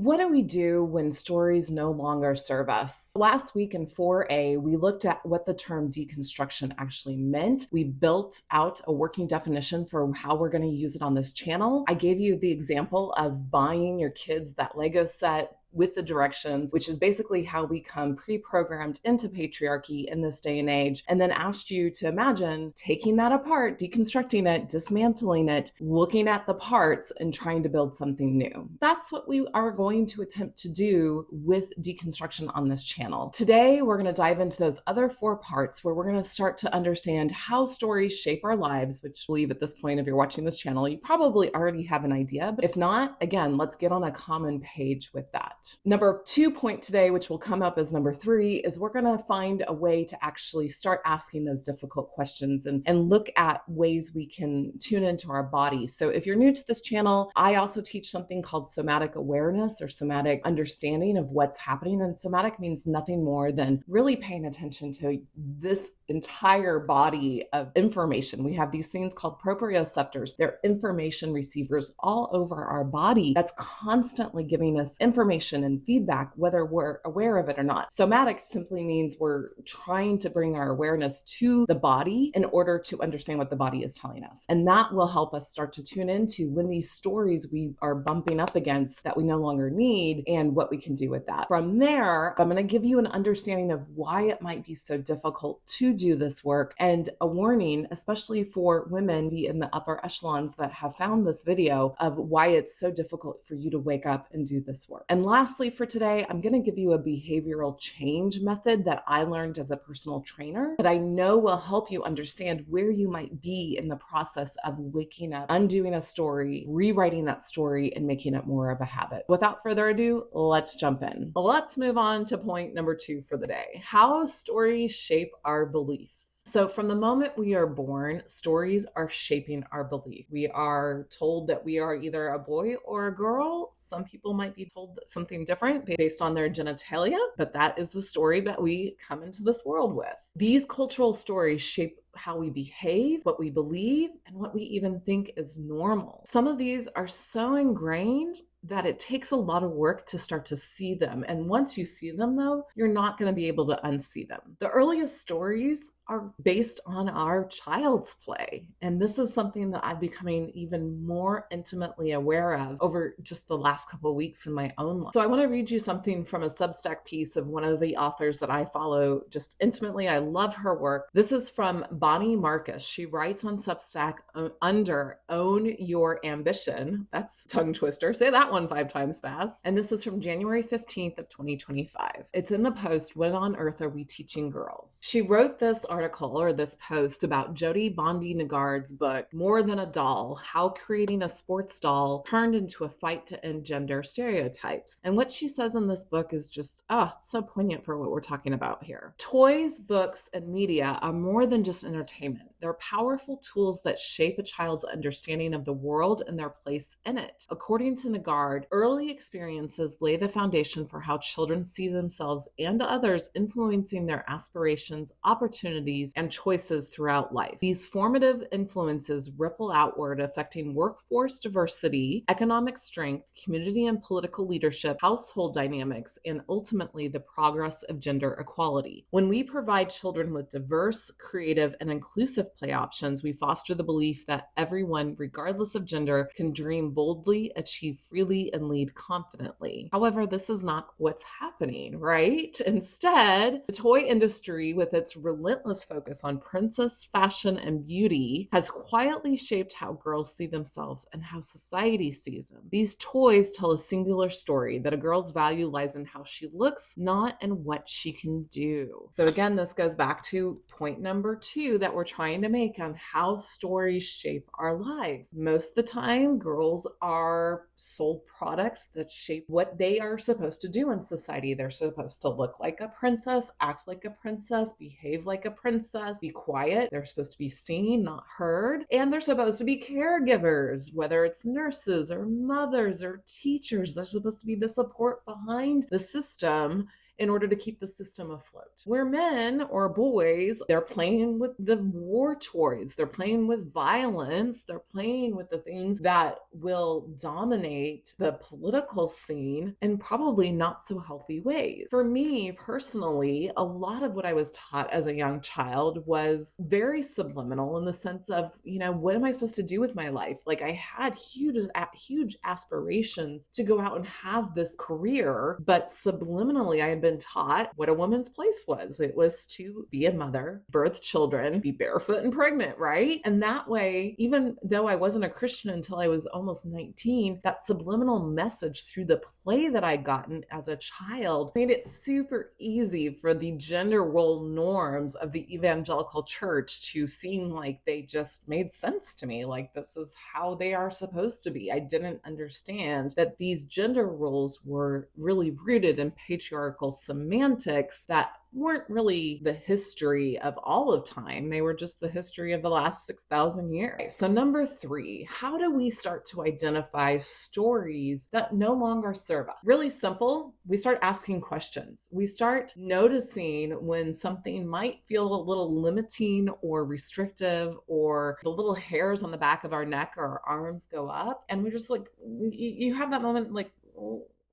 What do we do when stories no longer serve us? Last week in 4A, we looked at what the term deconstruction actually meant. We built out a working definition for how we're going to use it on this channel. I gave you the example of buying your kids that Lego set with the directions, which is basically how we come pre-programmed into patriarchy in this day and age, and then asked you to imagine taking that apart, deconstructing it, dismantling it, looking at the parts and trying to build something new. That's what we are going to attempt to do with deconstruction on this channel. Today, we're going to dive into those other 4 parts where we're going to start to understand how stories shape our lives, which I believe at this point, if you're watching this channel, you probably already have an idea. But if not, again, let's get on a common page with that. Number 2 point today, which will come up as number 3, is we're going to find a way to actually start asking those difficult questions and look at ways we can tune into our body. So if you're new to this channel, I also teach something called somatic awareness or somatic understanding of what's happening. And somatic means nothing more than really paying attention to this entire body of information. We have these things called proprioceptors. They're information receivers all over our body that's constantly giving us information and feedback, whether we're aware of it or not. Somatic simply means we're trying to bring our awareness to the body in order to understand what the body is telling us. And that will help us start to tune into when these stories we are bumping up against that we no longer need and what we can do with that. From there, I'm going to give you an understanding of why it might be so difficult to do this work and a warning, especially for women in the upper echelons that have found this video, of why it's so difficult for you to wake up and do this work. And lastly, for today, I'm going to give you a behavioral change method that I learned as a personal trainer that I know will help you understand where you might be in the process of waking up, undoing a story, rewriting that story, and making it more of a habit. Without further ado, let's jump in. Let's move on to point number 2 for the day: how stories shape our beliefs. So from the moment we are born, stories are shaping our belief. We are told that we are either a boy or a girl. Some people might be told something different based on their genitalia, but that is the story that we come into this world with. These cultural stories shape how we behave, what we believe, and what we even think is normal. Some of these are so ingrained that it takes a lot of work to start to see them. And once you see them, though, you're not going to be able to unsee them. The earliest stories are based on our child's play. And this is something that I'm becoming even more intimately aware of over just the last couple of weeks in my own life. So I want to read you something from a Substack piece of one of the authors that I follow just intimately. I love her work. This is from Bonnie Marcus. She writes on Substack under Own Your Ambition. That's a tongue twister. Say that one 5 times fast. And this is from January 15th of 2025. It's in the post, What on Earth Are We Teaching Girls? She wrote this article or this post about Jodi Bondi Nagard's book, More Than a Doll: How Creating a Sports Doll Turned into a Fight to End Gender Stereotypes. And what she says in this book is just, so poignant for what we're talking about here. Toys, books, and media are more than just entertainment. They're powerful tools that shape a child's understanding of the world and their place in it. According to Nagard, early experiences lay the foundation for how children see themselves and others, influencing their aspirations, opportunities, and choices throughout life. These formative influences ripple outward, affecting workforce diversity, economic strength, community and political leadership, household dynamics, and ultimately the progress of gender equality. When we provide children with diverse, creative, and inclusive play options, we foster the belief that everyone, regardless of gender, can dream boldly, achieve freely, and lead confidently. However, this is not what's happening, right? Instead, the toy industry, with its relentless focus on princess fashion and beauty, has quietly shaped how girls see themselves and how society sees them. These toys tell a singular story: that a girl's value lies in how she looks, not in what she can do. So again, this goes back to point number 2 that we're trying to make on how stories shape our lives. Most of the time, girls are sold products that shape what they are supposed to do in society. They're supposed to look like a princess, act like a princess, behave like a princess, be quiet. They're supposed to be seen, not heard. And they're supposed to be caregivers, whether it's nurses or mothers or teachers. They're supposed to be the support behind the system in order to keep the system afloat. Where men or boys, they're playing with the war toys, they're playing with violence, they're playing with the things that will dominate the political scene in probably not so healthy ways. For me personally, a lot of what I was taught as a young child was very subliminal in the sense of, what am I supposed to do with my life? Like, I had huge aspirations to go out and have this career, but subliminally I had been taught what a woman's place was. It was to be a mother, birth children, be barefoot and pregnant, right? And that way, even though I wasn't a Christian until I was almost 19, that subliminal message through the play that I'd gotten as a child made it super easy for the gender role norms of the evangelical church to seem like they just made sense to me. Like, this is how they are supposed to be. I didn't understand that these gender roles were really rooted in patriarchal semantics that weren't really the history of all of time. They were just the history of the last 6,000 years. So number 3, how do we start to identify stories that no longer serve us? Really simple. We start asking questions. We start noticing when something might feel a little limiting or restrictive, or the little hairs on the back of our neck or our arms go up. And we're just like, you have that moment like,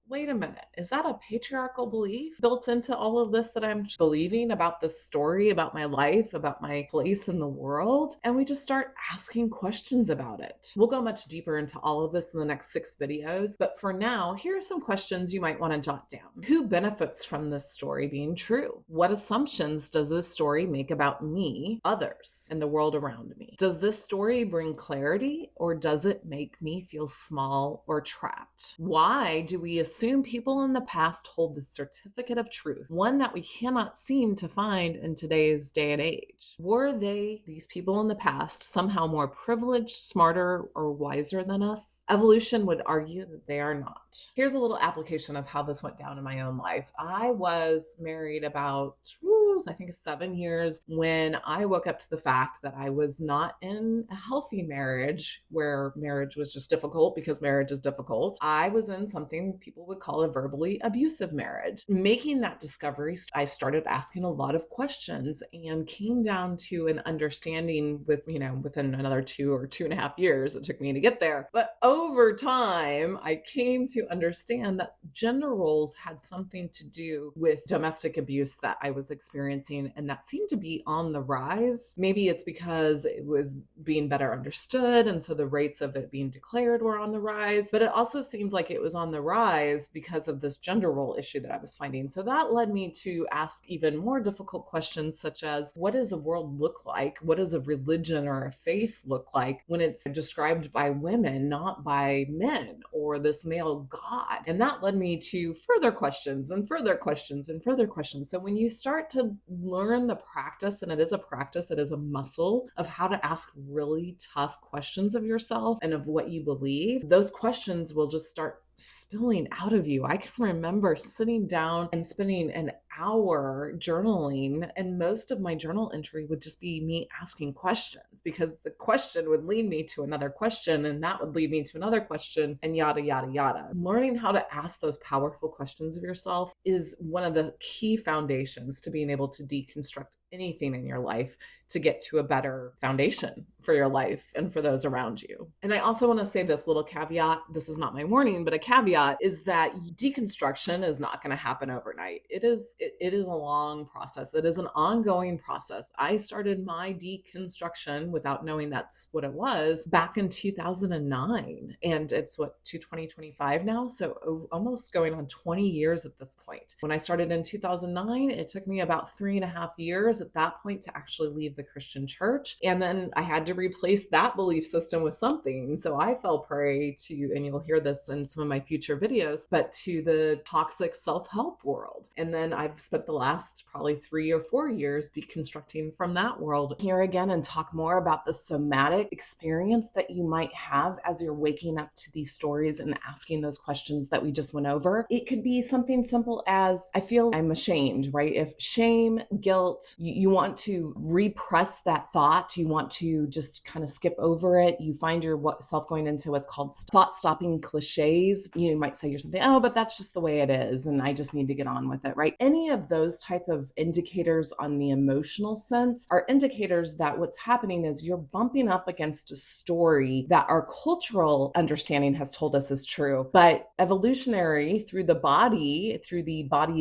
wait a minute, is that a patriarchal belief built into all of this that I'm believing about this story, about my life, about my place in the world? And we just start asking questions about it. We'll go much deeper into all of this in the next 6 videos, but for now, here are some questions you might want to jot down. Who benefits from this story being true? What assumptions does this story make about me, others, and the world around me? Does this story bring clarity, or does it make me feel small or trapped? Why do we assume people in the past hold the certificate of truth, one that we cannot seem to find in today's day and age? Were these people in the past, somehow more privileged, smarter, or wiser than us? Evolution would argue that they are not. Here's a little application of how this went down in my own life. I was married about, I think, 7 years when I woke up to the fact that I was not in a healthy marriage, where marriage was just difficult because marriage is difficult. I was in something people would call a verbally abusive marriage. Making that discovery, I started asking a lot of questions and came down to an understanding within another 2 or 2.5 years it took me to get there. But over time, I came to understand that gender roles had something to do with domestic abuse that I was experiencing, and that seemed to be on the rise. Maybe it's because it was being better understood, and so the rates of it being declared were on the rise, but it also seemed like it was on the rise because of this gender role issue that I was finding. So that led me to ask even more difficult questions, such as, what does a world look like? What does a religion or a faith look like when it's described by women, not by men, or this male God? And that led me to further questions and further questions and further questions. So when you start to learn the practice, and it is a practice, it is a muscle of how to ask really tough questions of yourself and of what you believe, those questions will just start spilling out of you. I can remember sitting down and spending an hour journaling, and most of my journal entry would just be me asking questions, because the question would lead me to another question, and that would lead me to another question, and yada, yada, yada. Learning how to ask those powerful questions of yourself is one of the key foundations to being able to deconstruct anything in your life, to get to a better foundation for your life and for those around you. And I also want to say this little caveat. This is not my warning, but a caveat is that deconstruction is not going to happen overnight. It is a long process. It is an ongoing process. I started my deconstruction without knowing that's what it was back in 2009. And it's 2025 now. So almost going on 20 years at this point. When I started in 2009, it took me about 3.5 years at that point to actually leave the Christian church. And then I had to replace that belief system with something. So I fell prey to, and you'll hear this in some of my future videos, but to the toxic self-help world. And then I've spent the last probably 3 or 4 years deconstructing from that world. Here again and talk more about the somatic experience that you might have as you're waking up to these stories and asking those questions that we just went over. It could be something simple as, I feel I'm ashamed, right? If shame, guilt, you want to repress that thought, you want to just kind of skip over it, you find yourself going into what's called thought stopping cliches, stories. You might say you're something, oh, but that's just the way it is, and I just need to get on with it, right? Any of those type of indicators on the emotional sense are indicators that what's happening is you're bumping up against a story that our cultural understanding has told us is true, but evolutionary through the body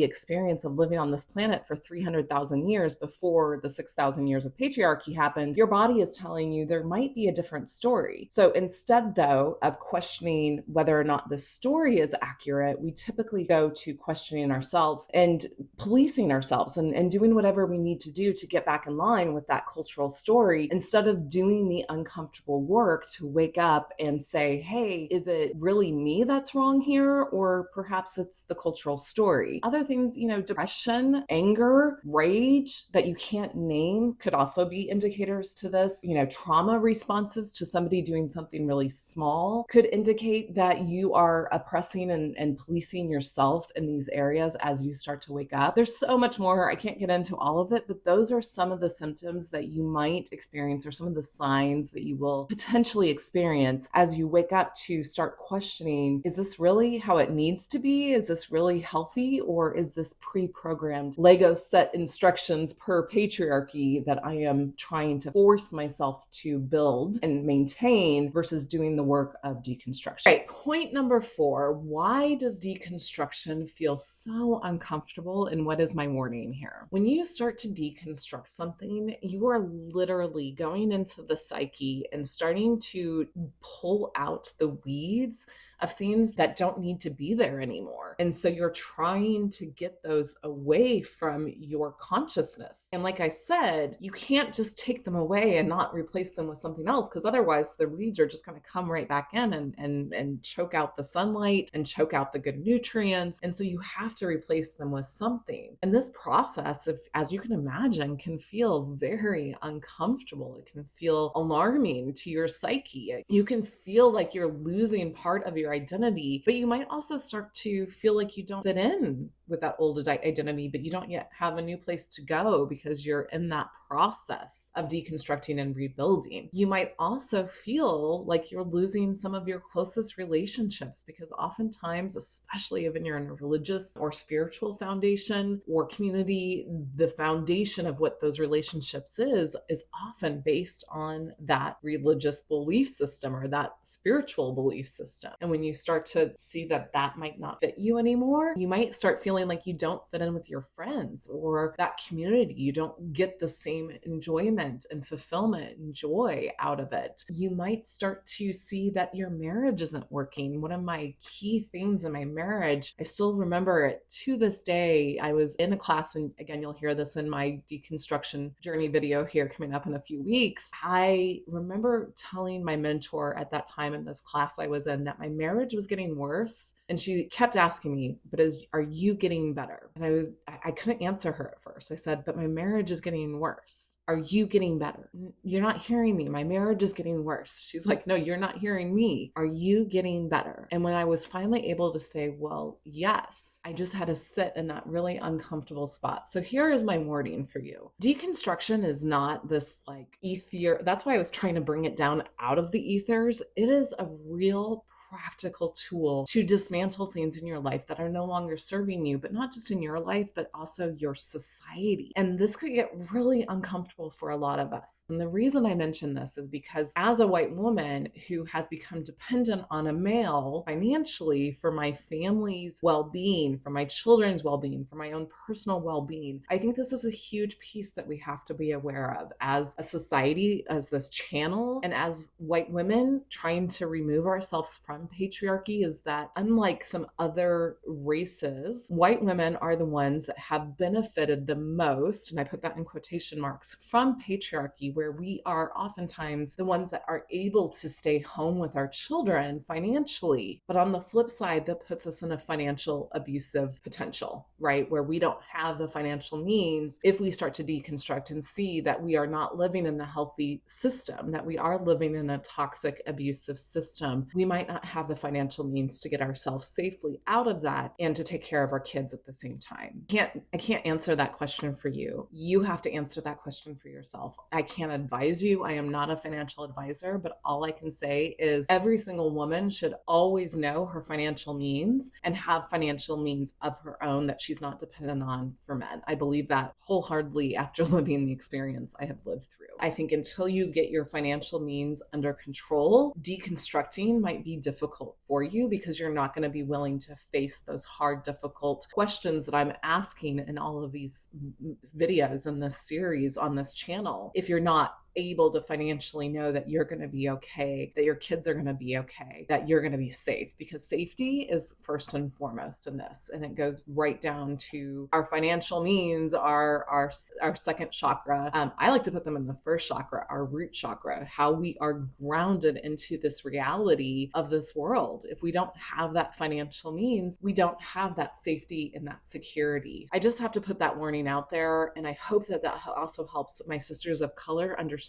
experience of living on this planet for 300,000 years before the 6,000 years of patriarchy happened, your body is telling you there might be a different story. So instead, though, of questioning whether or not the story is accurate, we typically go to questioning ourselves and policing ourselves and doing whatever we need to do to get back in line with that cultural story, instead of doing the uncomfortable work to wake up and say, hey, is it really me that's wrong here? Or perhaps it's the cultural story. Other things, depression, anger, rage that you can't name could also be indicators to this. Trauma responses to somebody doing something really small could indicate that you are oppressing and policing yourself in these areas as you start to wake up. There's so much more. I can't get into all of it, but those are some of the symptoms that you might experience, or some of the signs that you will potentially experience as you wake up, to start questioning, is this really how it needs to be? Is this really healthy? Or is this pre-programmed Lego set instructions per patriarchy that I am trying to force myself to build and maintain versus doing the work of deconstruction? Right. Point number 4, why does deconstruction feel so uncomfortable, and what is my warning here? When you start to deconstruct something, you are literally going into the psyche and starting to pull out the weeds of things that don't need to be there anymore. And so you're trying to get those away from your consciousness. And like I said, you can't just take them away and not replace them with something else, because otherwise the weeds are just going to come right back in and choke out the sunlight and choke out the good nutrients. And so you have to replace them with something. And this process, as you can imagine, can feel very uncomfortable. It can feel alarming to your psyche. You can feel like you're losing part of your identity, but you might also start to feel like you don't fit in with that old identity, but you don't yet have a new place to go because you're in that process of deconstructing and rebuilding. You might also feel like you're losing some of your closest relationships, because oftentimes, especially if you're in a religious or spiritual foundation or community, the foundation of what those relationships is often based on that religious belief system or that spiritual belief system. And when you start to see that that might not fit you anymore, you might start feeling like you don't fit in with your friends or that community. You don't get the same enjoyment and fulfillment and joy out of it. You might start to see that your marriage isn't working. One of my key things in my marriage, I still remember it to this day. I was in a class, and again, you'll hear this in my deconstruction journey video here coming up in a few weeks. I remember telling my mentor at that time in this class I was in that my marriage was getting worse. And she kept asking me, but are you getting better? And I couldn't answer her at first. I said, but my marriage is getting worse. Are you getting better? You're not hearing me. My marriage is getting worse. She's like, no, you're not hearing me. Are you getting better? And when I was finally able to say, well, yes, I just had to sit in that really uncomfortable spot. So here is my warning for you. Deconstruction is not this like ether. That's why I was trying to bring it down out of the ethers. It is a real practical tool to dismantle things in your life that are no longer serving you, but not just in your life, but also your society. And this could get really uncomfortable for a lot of us. And the reason I mention this is because as a white woman who has become dependent on a male financially for my family's well-being, for my children's well-being, for my own personal well-being, I think this is a huge piece that we have to be aware of as a society, as this channel, and as white women trying to remove ourselves from patriarchy, is that unlike some other races, white women are the ones that have benefited the most, and I put that in quotation marks, from patriarchy, where we are oftentimes the ones that are able to stay home with our children financially. But on the flip side, that puts us in a financial abusive potential, right? Where we don't have the financial means if we start to deconstruct and see that we are not living in the healthy system, that we are living in a toxic, abusive system. We might not have the financial means to get ourselves safely out of that and to take care of our kids at the same time. I can't answer that question for you. You have to answer that question for yourself. I can't advise you. I am not a financial advisor, but all I can say is every single woman should always know her financial means and have financial means of her own that she's not dependent on for men. I believe that wholeheartedly after living the experience I have lived through. I think until you get your financial means under control, deconstructing might be difficult for you because you're not going to be willing to face those hard, difficult questions that I'm asking in all of these videos in this series on this channel. If you're not able to financially know that you're going to be okay, that your kids are going to be okay, that you're going to be safe, because safety is first and foremost in this. And it goes right down to our financial means, our second chakra. I like to put them in the first chakra, our root chakra, how we are grounded into this reality of this world. If we don't have that financial means, we don't have that safety and that security. I just have to put that warning out there. And I hope that that also helps my sisters of color understand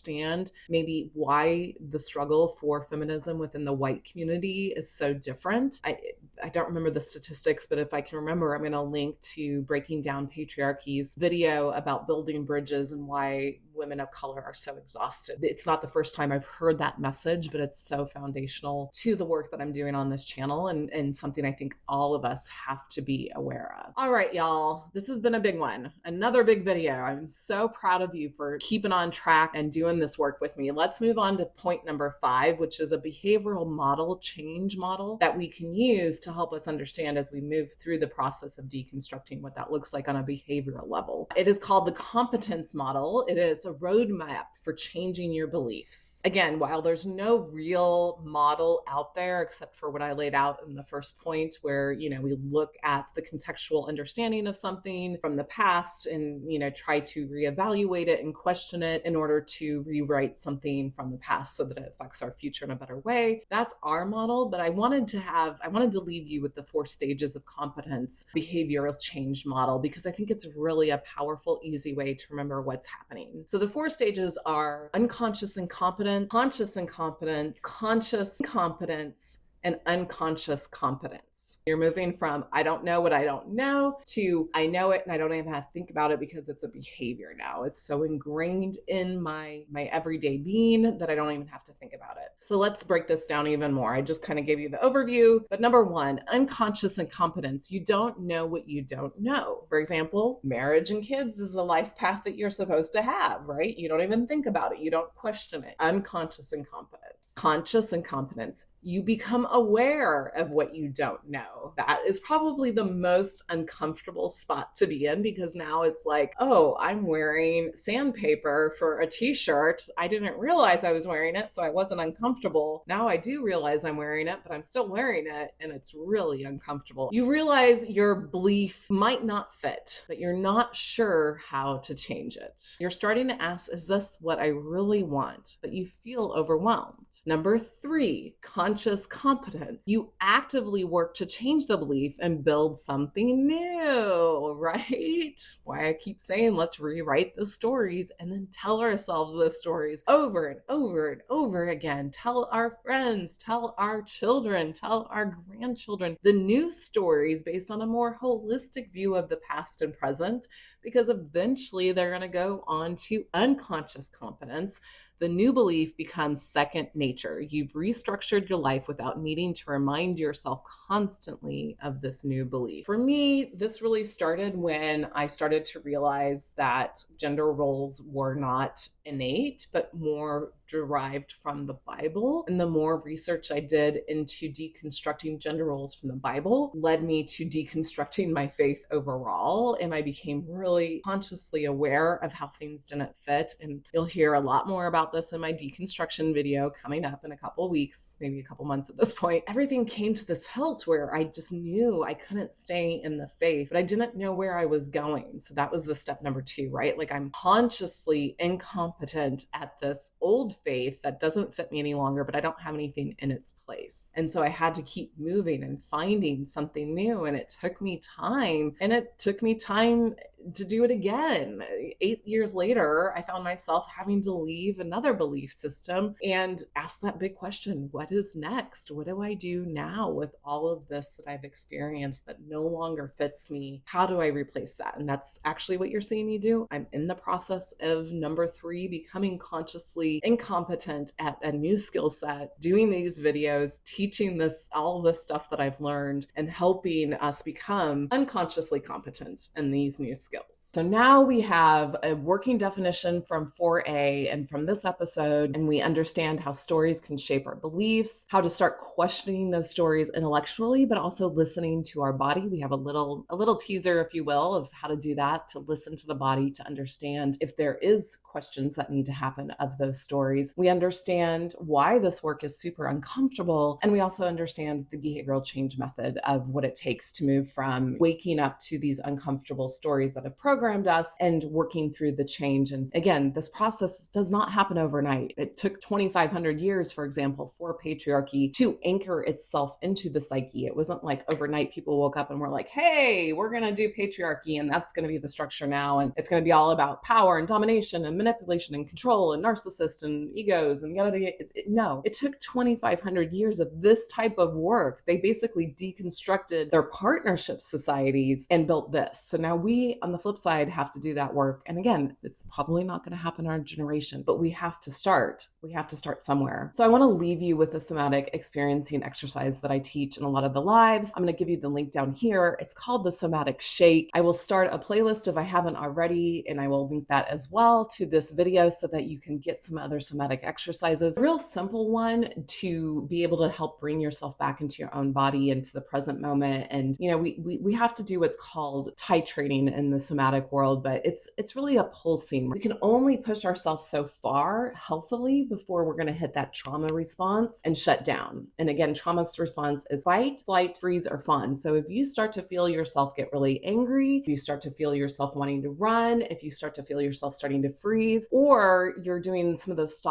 maybe why the struggle for feminism within the white community is so different. I don't remember the statistics, but if I can remember, I'm going to link to Breaking Down Patriarchy's video about building bridges and why women of color are so exhausted. It's not the first time I've heard that message, but it's so foundational to the work that I'm doing on this channel and something I think all of us have to be aware of. All right, y'all, this has been a big one. Another big video. I'm so proud of you for keeping on track and doing this work with me. Let's move on to point number 5, which is a behavioral model, change model that we can use to help us understand as we move through the process of deconstructing what that looks like on a behavioral level. It is called the competence model. It is a roadmap for changing your beliefs. Again, while there's no real model out there except for what I laid out in the first point, where, we look at the contextual understanding of something from the past and, try to reevaluate it and question it in order to rewrite something from the past so that it affects our future in a better way. That's our model, but I wanted to leave you with the 4 stages of competence behavioral change model, because I think it's really a powerful, easy way to remember what's happening. So the 4 stages are unconscious incompetence, conscious incompetence, conscious competence, and unconscious competence. You're moving from I don't know what I don't know to I know it and I don't even have to think about it because it's a behavior now. It's so ingrained in my everyday being that I don't even have to think about it. So let's break this down even more. I just kind of gave you the overview, but number 1, unconscious incompetence. You don't know what you don't know. For example, marriage and kids is the life path that you're supposed to have, right? You don't even think about it. You don't question it. Unconscious incompetence. Conscious incompetence. You become aware of what you don't know. That is probably the most uncomfortable spot to be in, because now it's like, oh, I'm wearing sandpaper for a t-shirt. I didn't realize I was wearing it, so I wasn't uncomfortable. Now I do realize I'm wearing it, but I'm still wearing it, and it's really uncomfortable. You realize your belief might not fit, but you're not sure how to change it. You're starting to ask, is this what I really want? But you feel overwhelmed. Number 3, conscious competence. You actively work to change the belief and build something new, right? Why I keep saying let's rewrite the stories and then tell ourselves those stories over and over and over again. Tell our friends, tell our children, tell our grandchildren the new stories based on a more holistic view of the past and present, because eventually they're going to go on to unconscious competence. The new belief becomes second nature. You've restructured your life without needing to remind yourself constantly of this new belief. For me, this really started when I started to realize that gender roles were not innate, but more derived from the Bible. And the more research I did into deconstructing gender roles from the Bible led me to deconstructing my faith overall. And I became really consciously aware of how things didn't fit. And you'll hear a lot more about this in my deconstruction video coming up in a couple of weeks, maybe a couple months at this point. Everything came to this hilt where I just knew I couldn't stay in the faith, but I didn't know where I was going. So that was the step number 2, right? Like I'm consciously incompetent at this old faith that doesn't fit me any longer, but I don't have anything in its place. And so I had to keep moving and finding something new. And it took me time. And it took me time to do it again. 8 years later, I found myself having to leave another belief system and ask that big question, what is next? What do I do now with all of this that I've experienced that no longer fits me? How do I replace that? And that's actually what you're seeing me do. I'm in the process of number 3, becoming consciously incompetent at a new skill set, doing these videos, teaching all this stuff that I've learned, and helping us become unconsciously competent in these new skills. So now we have a working definition from 4A and from this episode, and we understand how stories can shape our beliefs, how to start questioning those stories intellectually, but also listening to our body. We have a little teaser, if you will, of how to do that, to listen to the body, to understand if there is questions that need to happen of those stories. We understand why this work is super uncomfortable, and we also understand the behavioral change method of what it takes to move from waking up to these uncomfortable stories that have programmed us and working through the change. And again, this process does not happen overnight. It took 2,500 years, for example, for patriarchy to anchor itself into the psyche. It wasn't like overnight people woke up and were like, hey, we're going to do patriarchy and that's going to be the structure now. And it's going to be all about power and domination and manipulation and control and narcissists and egos and yada, yada. No, it took 2,500 years of this type of work. They basically deconstructed their partnership societies and built this. So now we, on the flip side, have to do that work. And again, it's probably not going to happen in our generation, but we have to start. We have to start somewhere. So I want to leave you with a somatic experiencing exercise that I teach in a lot of the lives. I'm going to give you the link down here. It's called the Somatic Shake. I will start a playlist if I haven't already, and I will link that as well to this video so that you can get some other somatic exercises. A real simple one to be able to help bring yourself back into your own body, into the present moment. And, you know, we have to do what's called titrating in the somatic world, but it's really a pulsing. We can only push ourselves so far healthily before we're going to hit that trauma response and shut down. And again, trauma's response is fight, flight, freeze, or fawn. So if you start to feel yourself get really angry, if you start to feel yourself wanting to run, if you start to feel yourself starting to freeze, or you're doing some of those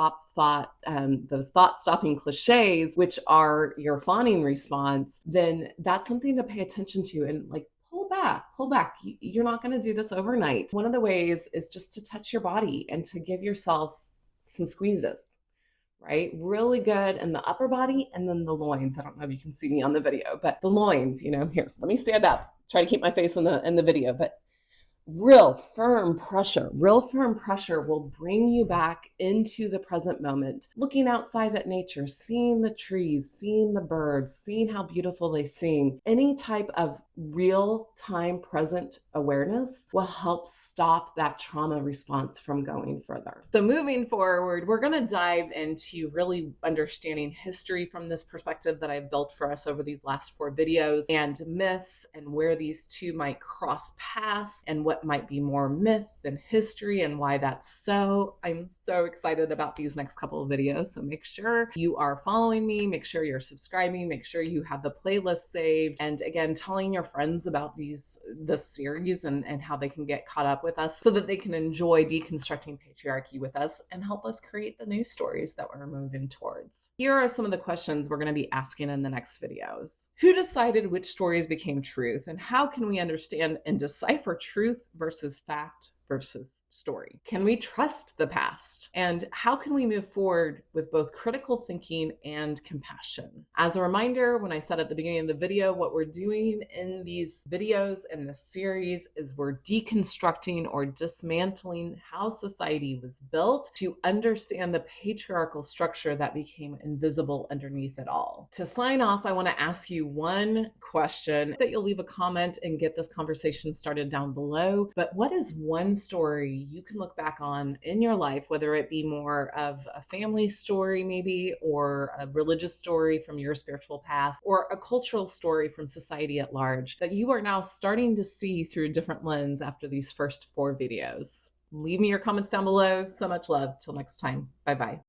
those thought-stopping cliches, which are your fawning response, then that's something to pay attention to and like pull back. You're not going to do this overnight. One of the ways is just to touch your body and to give yourself some squeezes, right? Really good in the upper body and then the loins. I don't know if you can see me on the video, but the loins, you know, here, let me stand up, try to keep my face in the video, but real firm pressure will bring you back into the present moment. Looking outside at nature, seeing the trees, seeing the birds, seeing how beautiful they sing. Any type of real time present awareness will help stop that trauma response from going further. So moving forward, we're going to dive into really understanding history from this perspective that I've built for us over these last 4 videos, and myths and where these two might cross paths and what might be more myth than history and why that's so. I'm so excited about these next couple of videos. So make sure you are following me, make sure you're subscribing, make sure you have the playlist saved, and again, telling your friends about this series and how they can get caught up with us so that they can enjoy deconstructing patriarchy with us and help us create the new stories that we're moving towards. Here are some of the questions we're going to be asking in the next videos. Who decided which stories became truth, and how can we understand and decipher truth versus fact versus story? Can we trust the past? And how can we move forward with both critical thinking and compassion? As a reminder, when I said at the beginning of the video, what we're doing in these videos in this series is we're deconstructing or dismantling how society was built to understand the patriarchal structure that became invisible underneath it all. To sign off, I want to ask you one question that you'll leave a comment and get this conversation started down below. But what is one story you can look back on in your life, whether it be more of a family story maybe, or a religious story from your spiritual path, or a cultural story from society at large, that you are now starting to see through a different lens after these first 4 videos? Leave me your comments down below. So much love. Till next time. Bye-bye.